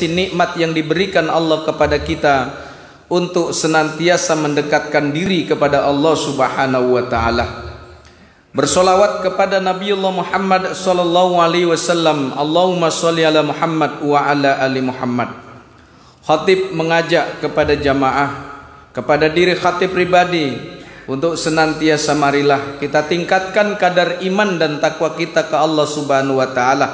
nikmat yang diberikan Allah kepada kita untuk senantiasa mendekatkan diri kepada Allah Subhanahu wa taala. Bersolawat kepada Nabiullah Muhammad sallallahu alaihi wasallam. Allahumma sholli ala Muhammad wa ala ali Muhammad. Khatib mengajak kepada jamaah, kepada diri khatib pribadi, untuk senantiasa marilah kita tingkatkan kadar iman dan takwa kita ke Allah Subhanahu wa taala,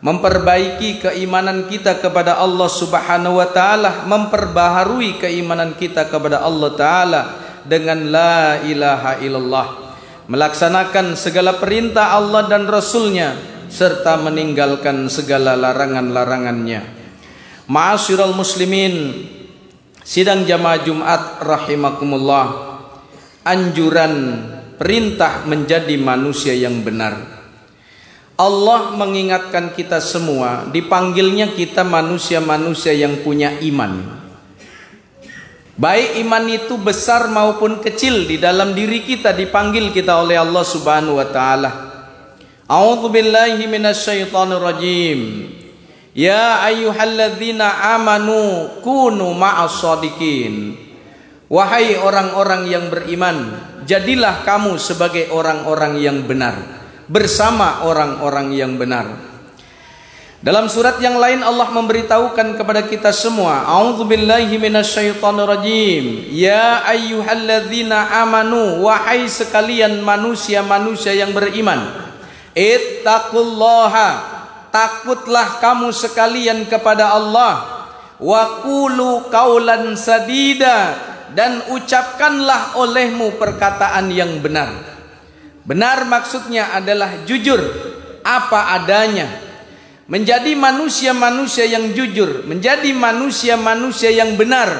memperbaiki keimanan kita kepada Allah Subhanahu wa taala, memperbaharui keimanan kita kepada Allah taala dengan la ilaha illallah, melaksanakan segala perintah Allah dan Rasulnya serta meninggalkan segala larangan-larangannya. Ma'asyiral muslimin, sidang jamaah Jumat rahimakumullah, anjuran perintah menjadi manusia yang benar. Allah mengingatkan kita semua, dipanggilnya kita manusia-manusia yang punya iman. Baik iman itu besar maupun kecil, di dalam diri kita dipanggil kita oleh Allah Subhanahu wa taala. A'udzu billahi minasyaitonir rajim. Ya ayyuhalladzina amanu kunu ma'as shadiqin. Wahai orang-orang yang beriman, jadilah kamu sebagai orang-orang yang benar, bersama orang-orang yang benar. Dalam surat yang lain Allah memberitahukan kepada kita semua, a'udzubillahi minasyaitonirrajim. Ya ayyuhalladzina amanu, wahai sekalian manusia-manusia yang beriman, ittaqullaha, takutlah kamu sekalian kepada Allah, wa qulu qaulan sadida, dan ucapkanlah olehmu perkataan yang benar. Benar maksudnya adalah jujur, apa adanya. Menjadi manusia-manusia yang jujur, menjadi manusia-manusia yang benar,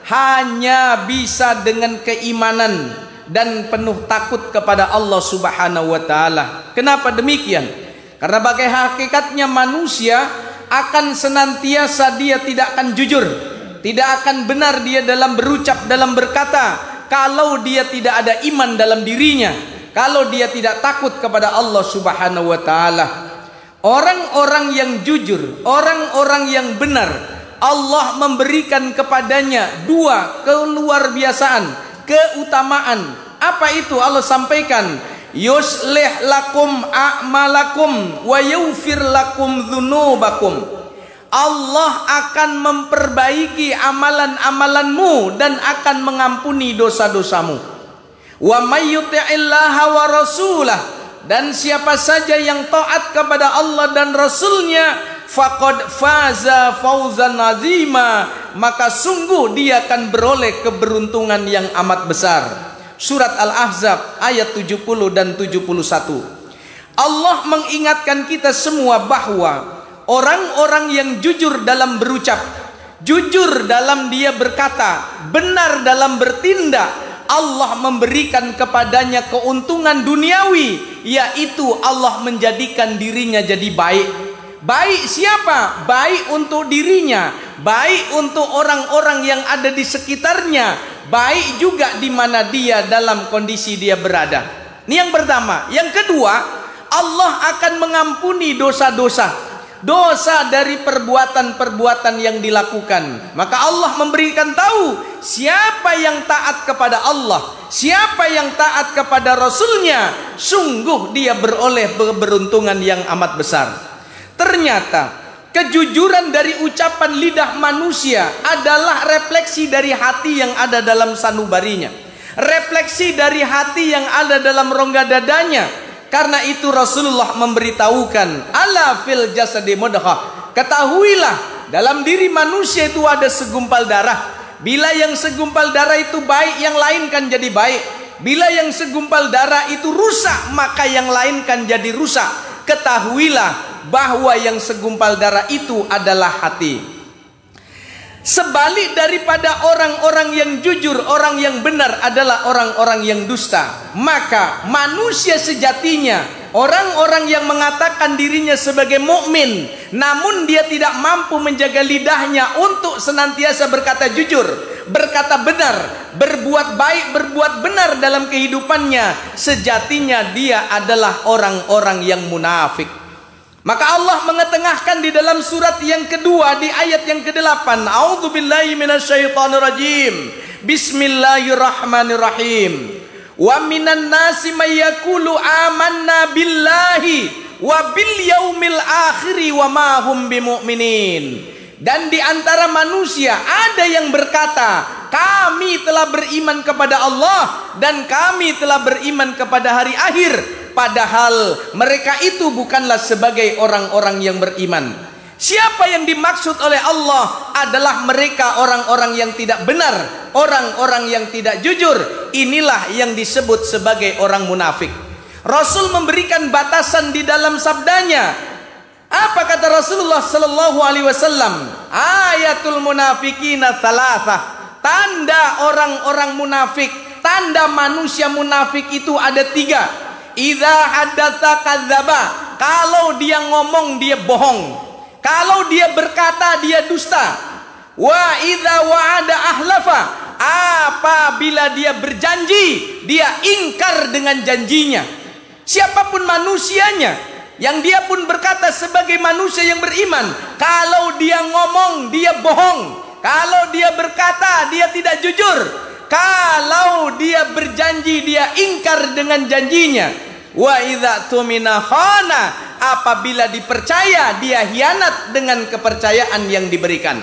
hanya bisa dengan keimanan dan penuh takut kepada Allah Subhanahu wa taala. Kenapa demikian? Karena bagai hakikatnya manusia akan senantiasa dia tidak akan jujur, tidak akan benar dia dalam berucap, dalam berkata, kalau dia tidak ada iman dalam dirinya, kalau dia tidak takut kepada Allah Subhanahu wa taala. Orang-orang yang jujur, orang-orang yang benar, Allah memberikan kepadanya dua keluarbiasaan, keutamaan. Apa itu? Allah sampaikan, yuslih lakum a'malakum wa yaghfir lakum dzunubakum. Allah akan memperbaiki amalan-amalanmu dan akan mengampuni dosa-dosamu. Wa may yuti'illaha wa rasulah, dan siapa saja yang taat kepada Allah dan Rasulnya, faqad faza fawzan azima, maka sungguh dia akan beroleh keberuntungan yang amat besar. Surat Al-Ahzab ayat 70 dan 71. Allah mengingatkan kita semua bahwa orang-orang yang jujur dalam berucap, jujur dalam dia berkata, benar dalam bertindak, Allah memberikan kepadanya keuntungan duniawi, yaitu Allah menjadikan dirinya jadi baik. Baik siapa? Baik untuk dirinya, baik untuk orang-orang yang ada di sekitarnya, baik juga di mana dia dalam kondisi dia berada. Ini yang pertama. Yang kedua, Allah akan mengampuni dosa-dosa, dosa dari perbuatan-perbuatan yang dilakukan. Maka Allah memberikan tahu, siapa yang taat kepada Allah, siapa yang taat kepada Rasulnya, sungguh dia beroleh keberuntungan yang amat besar. Ternyata kejujuran dari ucapan lidah manusia adalah refleksi dari hati yang ada dalam sanubarinya, refleksi dari hati yang ada dalam rongga dadanya. Karena itu Rasulullah memberitahukan, ala fil jasadi mudghah, ketahuilah dalam diri manusia itu ada segumpal darah. Bila yang segumpal darah itu baik, yang lain kan jadi baik. Bila yang segumpal darah itu rusak, maka yang lain kan jadi rusak. Ketahuilah bahwa yang segumpal darah itu adalah hati. Sebalik daripada orang-orang yang jujur, orang yang benar adalah orang-orang yang dusta. Maka manusia sejatinya, orang-orang yang mengatakan dirinya sebagai mukmin, namun dia tidak mampu menjaga lidahnya untuk senantiasa berkata jujur, berkata benar, berbuat baik, berbuat benar dalam kehidupannya, sejatinya dia adalah orang-orang yang munafik. Maka Allah mengetengahkan di dalam surat yang kedua di ayat yang ke-8. A'udzubillahi minasyaitonirrajim. Bismillahirrahmanirrahim. Wa minan nasi may yaqulu amanna billahi wa bil yaumil akhiri wa ma hum bimumin. Dan di antara manusia ada yang berkata, kami telah beriman kepada Allah dan kami telah beriman kepada hari akhir. Padahal mereka itu bukanlah sebagai orang-orang yang beriman. Siapa yang dimaksud oleh Allah adalah mereka orang-orang yang tidak benar, orang-orang yang tidak jujur. Inilah yang disebut sebagai orang munafik. Rasul memberikan batasan di dalam sabdanya. Apa kata Rasulullah sallallahu alaihi wasallam? Ayatul munafiqina tsalatsa. Tanda orang-orang munafik, tanda manusia munafik itu ada 3. Idza haddatsa kadzdzaba. Kalau dia ngomong dia bohong. Kalau dia berkata dia dusta. Wa idza wa'ada ahlafa. Apabila dia berjanji dia ingkar dengan janjinya. Siapapun manusianya yang dia pun berkata sebagai manusia yang beriman, kalau dia ngomong dia bohong. Kalau dia berkata dia tidak jujur. Kalau dia berjanji dia ingkar dengan janjinya. Wa idza tumina khana. Apabila dipercaya dia hianat dengan kepercayaan yang diberikan.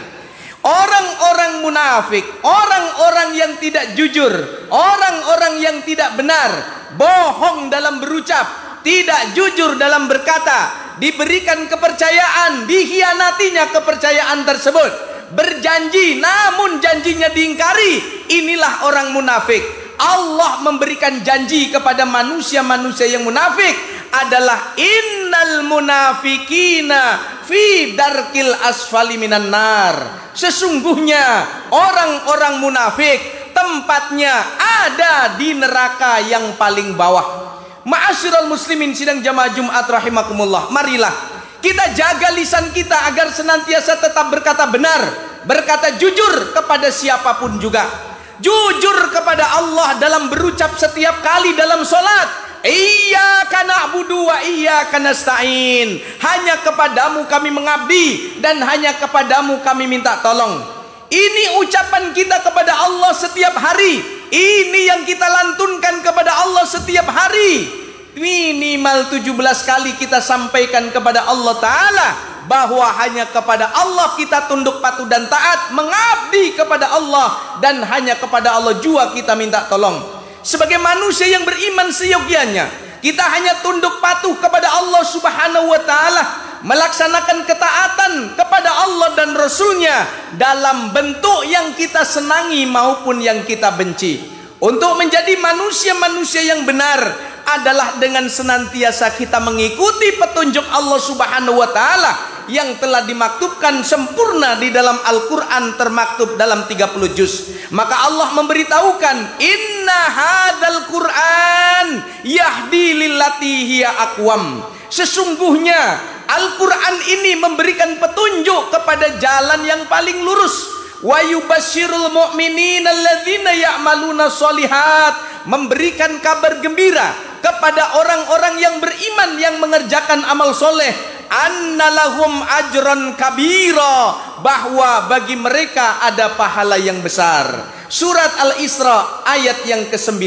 Orang-orang munafik, orang-orang yang tidak jujur, orang-orang yang tidak benar, bohong dalam berucap, tidak jujur dalam berkata, diberikan kepercayaan, dihianatinya kepercayaan tersebut, berjanji namun janjinya diingkari. Inilah orang munafik. Allah memberikan janji kepada manusia-manusia yang munafik adalah innal munafikina fi darkil asfali minan nar. Sesungguhnya orang-orang munafik tempatnya ada di neraka yang paling bawah. Ma'asyiral muslimin sidang jamaah Jumat rahimakumullah, marilah kita jaga lisan kita agar senantiasa tetap berkata benar, berkata jujur kepada siapapun juga. Jujur kepada Allah dalam berucap setiap kali dalam solat. Iyyaka na'budu wa iyyaka nasta'in. Hanya kepadamu kami mengabdi dan hanya kepadamu kami minta tolong. Ini ucapan kita kepada Allah setiap hari. Ini yang kita lantunkan kepada Allah setiap hari. Minimal 17 kali kita sampaikan kepada Allah Ta'ala bahwa hanya kepada Allah kita tunduk patuh dan taat, mengabdi kepada Allah, dan hanya kepada Allah jua kita minta tolong. Sebagai manusia yang beriman seyogianya, kita hanya tunduk patuh kepada Allah Subhanahu wa Ta'ala, melaksanakan ketaatan kepada Allah dan Rasulnya dalam bentuk yang kita senangi maupun yang kita benci. Untuk menjadi manusia-manusia yang benar adalah dengan senantiasa kita mengikuti petunjuk Allah Subhanahu wa Ta'ala yang telah dimaktubkan sempurna di dalam Al-Quran, termaktub dalam 30 juz. Maka Allah memberitahukan, inna hadzal Quran yahdi lillati hiya aqwam. Sesungguhnya Al-Quran ini memberikan petunjuk kepada jalan yang paling lurus. Wa yubasyirul mu'minina alladzina ya'maluna sholihat. Memberikan kabar gembira kepada orang-orang yang beriman yang mengerjakan amal soleh. Annalahum ajran kabira. Bahwa bagi mereka ada pahala yang besar. Surat Al-Isra ayat yang ke-9.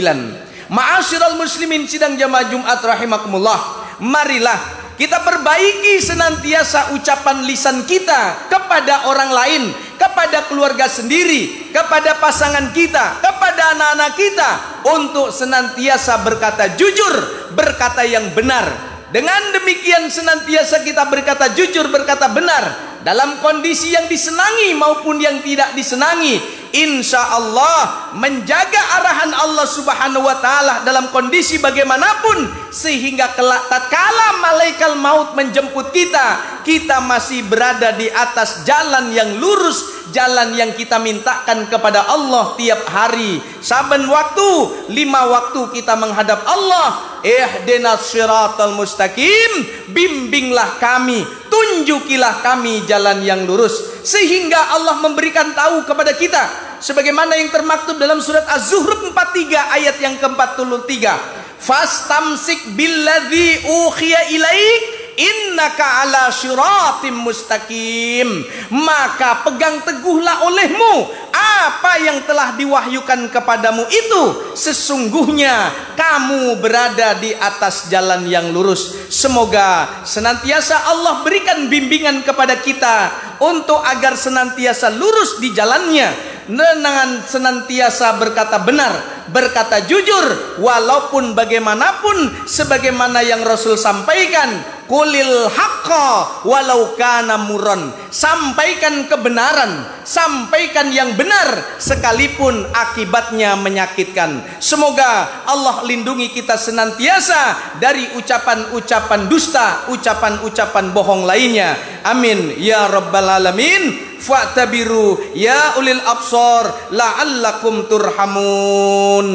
Ma'asyiral muslimin sidang jamaah Jumat rahimakumullah, marilah kita perbaiki senantiasa ucapan lisan kita kepada orang lain, kepada keluarga sendiri, kepada pasangan kita, kepada anak-anak kita, untuk senantiasa berkata jujur, berkata yang benar. Dengan demikian senantiasa kita berkata jujur, berkata benar dalam kondisi yang disenangi maupun yang tidak disenangi. Insya Allah menjaga arahan Allah Subhanahu wa Ta'ala dalam kondisi bagaimanapun, sehingga kelak tatkala malaikat maut menjemput kita, kita masih berada di atas jalan yang lurus, jalan yang kita mintakan kepada Allah tiap hari. Saben waktu, 5 waktu kita menghadap Allah. Ihdinas siratal mustaqim, bimbinglah kami, tunjukilah kami jalan yang lurus. Sehingga Allah memberikan tahu kepada kita, sebagaimana yang termaktub dalam surat Az-Zuhruf 43 ayat yang ke-43. Fastamsik billadzi ukhiya ilaik innaka ala syiratim mustaqim, maka pegang teguhlah olehmu apa yang telah diwahyukan kepadamu itu, sesungguhnya kamu berada di atas jalan yang lurus. Semoga senantiasa Allah berikan bimbingan kepada kita untuk agar senantiasa lurus di jalannya, dengan senantiasa berkata benar, berkata jujur, walaupun bagaimanapun, sebagaimana yang Rasul sampaikan, qulil haqqa walau kana murran, sampaikan kebenaran, sampaikan yang benar sekalipun akibatnya menyakitkan. Semoga Allah lindungi kita senantiasa dari ucapan-ucapan dusta, ucapan-ucapan bohong lainnya. Amin ya rabbal alamin. Fa'tabiru ya ulil absar la'allakum turhamun.